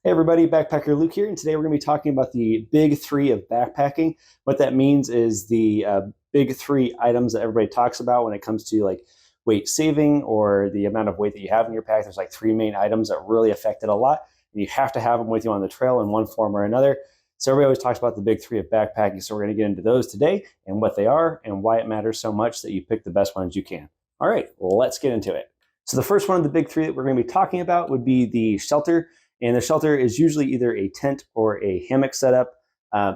Hey everybody, Backpacker Luke here, and today we're going to be talking about the big three of backpacking. What that means is the big three items that everybody talks about when it comes to like weight saving or the amount of weight that you have in your pack. There's like three main items that really affect it a lot, and you have to have them with you on the trail in one form or another. So everybody always talks about the big three of backpacking, so we're going to get into those today and what they are and why it matters so much that you pick the best ones you can. All right, let's get into it. So the first one of the big three that we're going to be talking about would be the shelter. And the shelter is usually either a tent or a hammock setup.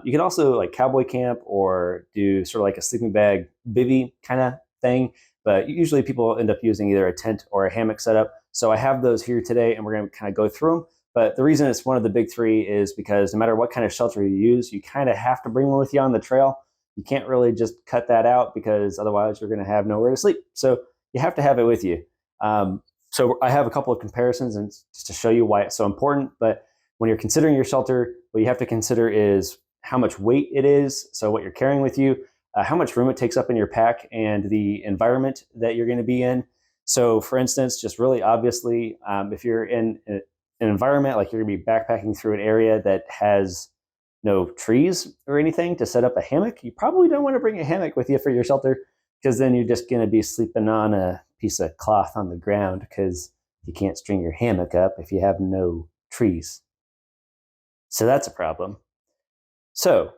You can also like cowboy camp or do sort of like a sleeping bag bivy kind of thing. But usually people end up using either a tent or a hammock setup. So I have those here today and we're going to kind of go through them. But the reason it's one of the big three is because no matter what kind of shelter you use, you kind of have to bring one with you on the trail. You can't really just cut that out because otherwise you're going to have nowhere to sleep. So you have to have it with you. So I have a couple of comparisons and just to show you why it's so important. But when you're considering your shelter, what you have to consider is how much weight it is. So what you're carrying with you, how much room it takes up in your pack, and the environment that you're going to be in. So for instance, just really obviously, if you're in an environment like you're going to be backpacking through an area that has no trees or anything to set up a hammock, you probably don't want to bring a hammock with you for your shelter because then you're just going to be sleeping on a piece of cloth on the ground because you can't string your hammock up if you have no trees. So that's a problem. So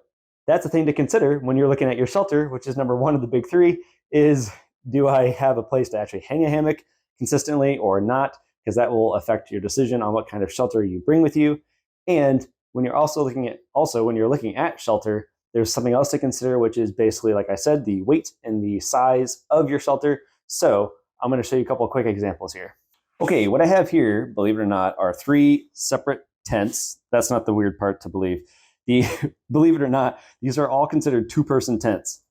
that's a thing to consider when you're looking at your shelter, which is number one of the big three, is do I have a place to actually hang a hammock consistently or not? Because that will affect your decision on what kind of shelter you bring with you. And when you're when you're looking at shelter, there's something else to consider, which is basically, like I said, the weight and the size of your shelter. So I'm going to show you a couple of quick examples here. Okay, what I have here, believe it or not, are three separate tents. That's not the weird part to believe. Believe it or not, these are all considered two-person tents.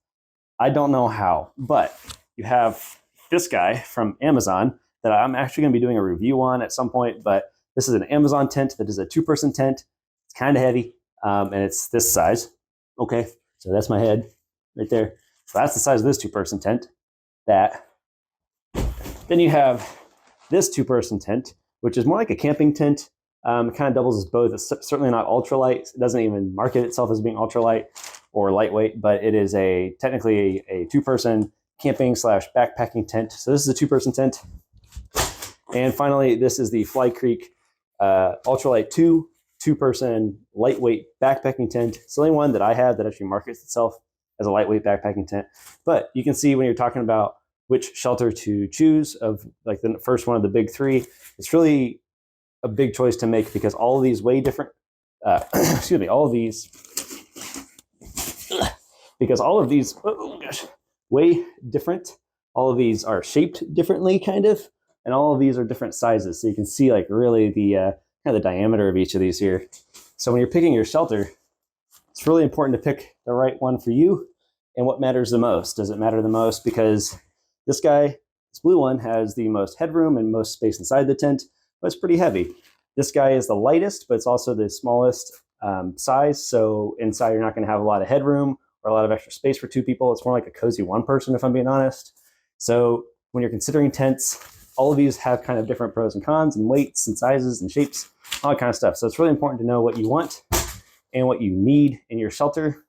I don't know how, but you have this guy from Amazon that I'm actually going to be doing a review on at some point, but this is an Amazon tent that is a two-person tent. It's kind of heavy, and it's this size. Okay, so that's my head right there. So that's the size of this two-person tent. That. Then you have this two-person tent, which is more like a camping tent. It kind of doubles as both. It's certainly not ultralight. It doesn't even market itself as being ultralight or lightweight, but it is technically a two-person camping / backpacking tent. So this is a two-person tent. And finally, this is the Fly Creek Ultralight 2 two-person lightweight backpacking tent. It's the only one that I have that actually markets itself as a lightweight backpacking tent. But you can see when you're talking about which shelter to choose of like the first one of the big three, it's really a big choice to make because all of these weigh different. Excuse me, all of these because all of these weigh different. All of these are shaped differently, kind of, and all of these are different sizes. So you can see like really the kind of the diameter of each of these here. So when you're picking your shelter, it's really important to pick the right one for you and what matters the most. Does it matter the most because this blue one, has the most headroom and most space inside the tent, but it's pretty heavy. This guy is the lightest, but it's also the smallest size. So inside, you're not going to have a lot of headroom or a lot of extra space for two people. It's more like a cozy one person, if I'm being honest. So when you're considering tents, all of these have kind of different pros and cons and weights and sizes and shapes, all that kind of stuff. So it's really important to know what you want and what you need in your shelter.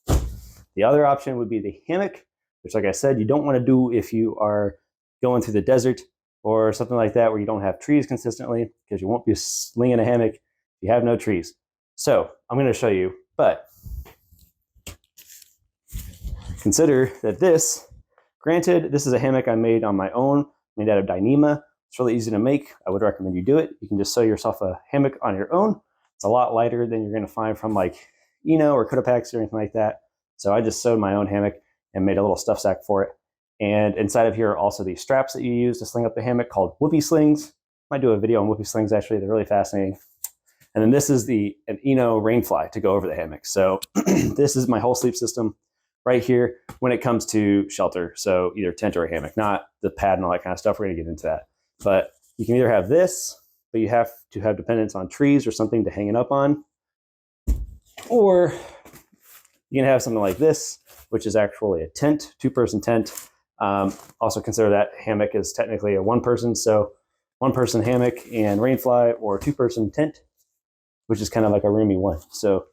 The other option would be the hammock, which, like I said, you don't want to do if you are going through the desert or something like that where you don't have trees consistently because you won't be slinging a hammock if you have no trees. So I'm going to show you, but consider that granted, this is a hammock I made on my own, made out of Dyneema. It's really easy to make. I would recommend you do it. You can just sew yourself a hammock on your own. It's a lot lighter than you're going to find from like Eno or Cotopaxi or anything like that. So I just sewed my own hammock and made a little stuff sack for it. And inside of here are also these straps that you use to sling up the hammock called whoopee slings. I might do a video on whoopee slings, actually. They're really fascinating. And then this is an Eno rainfly to go over the hammock. So this is my whole sleep system right here when it comes to shelter. So either tent or a hammock, not the pad and all that kind of stuff. We're going to get into that. But you can either have this, but you have to have dependence on trees or something to hang it up on. Or you can have something like this, which is actually a tent, two-person tent. Also consider that hammock is technically a one-person, so one-person hammock and rainfly or two-person tent. which is kind of like a roomy one. So,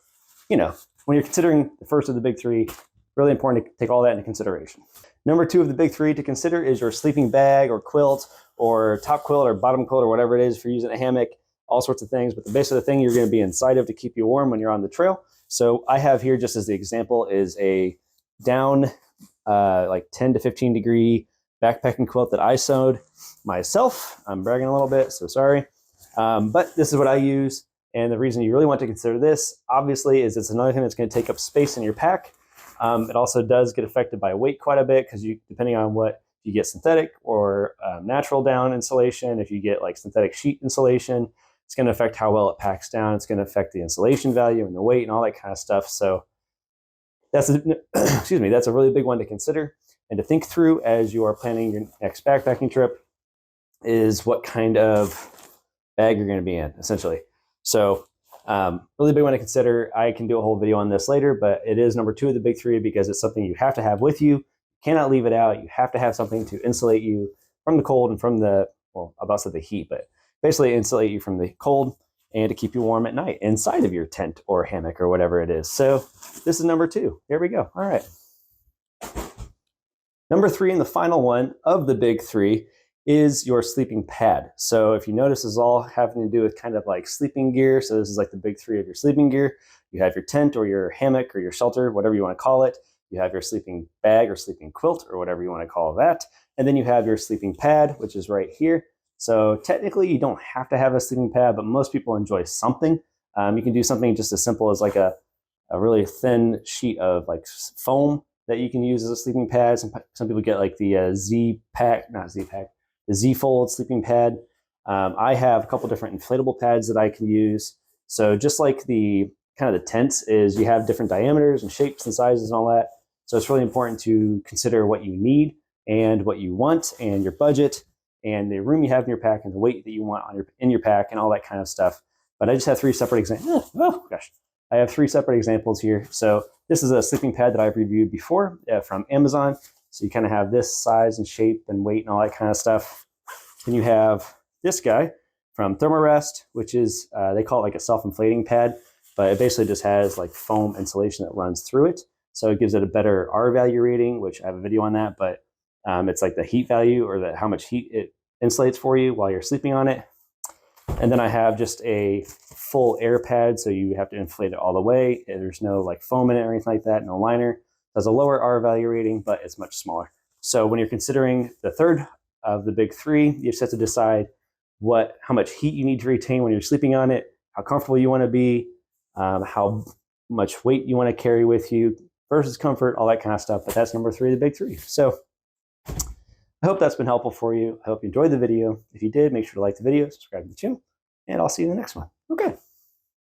you know, when you're considering the first of the big three, really important to take all that into consideration. Number 2 of the big three to consider is your sleeping bag or quilt or top quilt or bottom quilt or whatever it is if you're using a hammock, all sorts of things. But the base of the thing you're going to be inside of to keep you warm when you're on the trail. So I have here, just as the example, is a down like 10 to 15 degree backpacking quilt that I sewed myself. I'm bragging a little bit, so sorry. But this is what I use. And the reason you really want to consider this, obviously, is it's another thing that's going to take up space in your pack. It also does get affected by weight quite a bit because depending on what you get, synthetic or natural down insulation, if you get like synthetic sheet insulation, it's going to affect how well it packs down. It's going to affect the insulation value and the weight and all that kind of stuff. So that's excuse me, that's a really big one to consider and to think through as you are planning your next backpacking trip, is what kind of bag you're going to be in, essentially. So really big one to consider. I can do a whole video on this later, but it is number 2 of the big three because it's something you have to have with you. You cannot leave it out. You have to have something to insulate you from the cold and from the, well, I about to say the heat, but basically insulate you from the cold and to keep you warm at night inside of your tent or hammock or whatever it is. So this is number 2. Here we go. All right. Number 3 and the final one of the big three is your sleeping pad. So if you notice, this is all having to do with kind of like sleeping gear. So this is like the big three of your sleeping gear. You have your tent or your hammock or your shelter, whatever you want to call it. You have your sleeping bag or sleeping quilt or whatever you want to call that. And then you have your sleeping pad, which is right here. So technically you don't have to have a sleeping pad, but most people enjoy something. You can do something just as simple as like a really thin sheet of like foam that you can use as a sleeping pad. Some people get like the the Z-Fold sleeping pad. I have a couple different inflatable pads that I can use. So just like the kind of the tents is, you have different diameters and shapes and sizes and all that. So it's really important to consider what you need and what you want and your budget and the room you have in your pack and the weight that you want in your pack and all that kind of stuff. But I just have 3 separate examples. Oh gosh, I have 3 separate examples here. So this is a sleeping pad that I've reviewed before from Amazon. So you kind of have this size and shape and weight and all that kind of stuff. Then you have this guy from Thermarest, which is, they call it like a self-inflating pad, but it basically just has like foam insulation that runs through it. So it gives it a better R value rating, which I have a video on that, but it's like the heat value or how much heat it insulates for you while you're sleeping on it. And then I have just a full air pad, so you have to inflate it all the way. There's no like foam in it or anything like that, no liner. It has a lower R value rating, but it's much smaller. So when you're considering the third of the big three, you just have to decide how much heat you need to retain when you're sleeping on it, how comfortable you want to be, how much weight you want to carry with you versus comfort, all that kind of stuff. But that's number 3 of the big three. So I hope that's been helpful for you. I hope you enjoyed the video. If you did, make sure to like the video, subscribe to the channel, and I'll see you in the next one. Okay.